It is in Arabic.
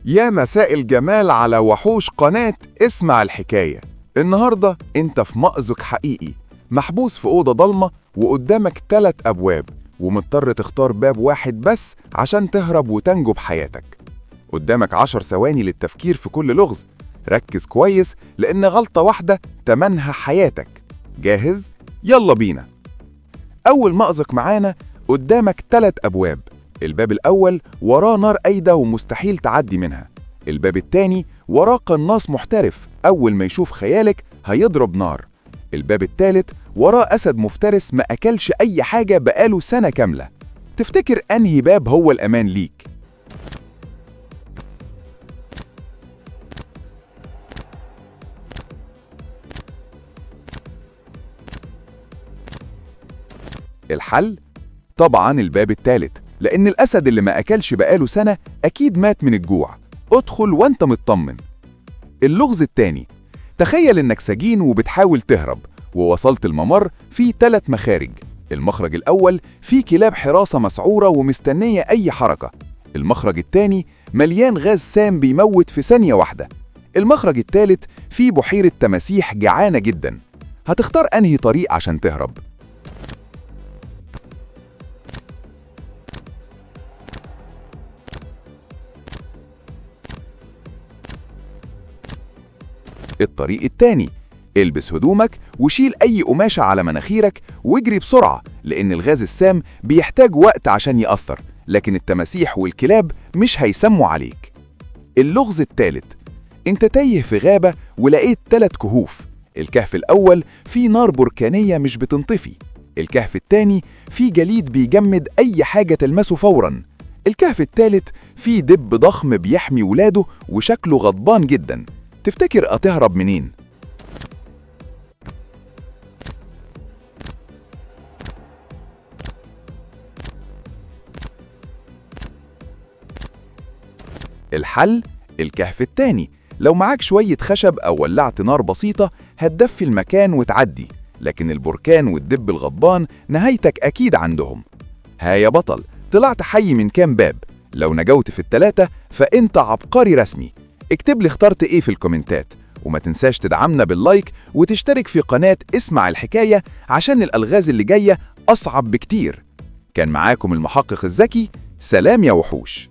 يا مساء الجمال على وحوش قناة اسمع الحكاية. النهاردة انت في مأزق حقيقي، محبوس في أوضة ضلمة وقدامك 3 أبواب، ومضطر تختار باب واحد بس عشان تهرب وتنجو بحياتك. قدامك 10 ثواني للتفكير في كل لغز. ركز كويس لأن غلطة واحدة تمنها حياتك. جاهز؟ يلا بينا. أول مأزق معانا، قدامك 3 أبواب. الباب الأول وراه نار قايدة ومستحيل تعدي منها. الباب التاني وراه قناص محترف، أول ما يشوف خيالك هيضرب نار. الباب التالت وراه أسد مفترس ما أكلش أي حاجة بقاله سنة كاملة. تفتكر أنهي باب هو الأمان ليك؟ الحل؟ طبعاً الباب التالت، لأن الأسد اللي ما أكلش بقاله سنة أكيد مات من الجوع. ادخل وانت مطمن. اللغز التاني، تخيل إنك سجين وبتحاول تهرب، ووصلت الممر فيه 3 مخارج. المخرج الأول فيه كلاب حراسة مسعورة ومستنية أي حركة. المخرج التاني مليان غاز سام بيموت في ثانية واحدة. المخرج التالت فيه بحيرة تماسيح جعانة جدا. هتختار أنهي طريق عشان تهرب؟ الطريق التاني، البس هدومك وشيل أي قماشة على مناخيرك واجري بسرعة، لأن الغاز السام بيحتاج وقت عشان يأثر، لكن التماسيح والكلاب مش هيسموا عليك. اللغز التالت، انت تايه في غابة ولقيت 3 كهوف. الكهف الأول فيه نار بركانية مش بتنطفي. الكهف التاني فيه جليد بيجمد أي حاجة تلمسه فوراً. الكهف التالت فيه دب ضخم بيحمي ولاده وشكله غضبان جداً. تفتكر هتهرب منين؟ الحل؟ الكهف التاني. لو معاك شوية خشب أو ولعت نار بسيطة هتدفي المكان وتعدي، لكن البركان والدب الغضبان نهايتك أكيد عندهم. ها يا بطل، طلعت حي من كام باب؟ لو نجوت في ال3 فأنت عبقري رسمي. اكتب لي اخترت ايه في الكومنتات، وما تنساش تدعمنا باللايك وتشترك في قناة اسمع الحكاية عشان الألغاز اللي جاية أصعب بكتير. كان معاكم المحقق الذكي. سلام يا وحوش.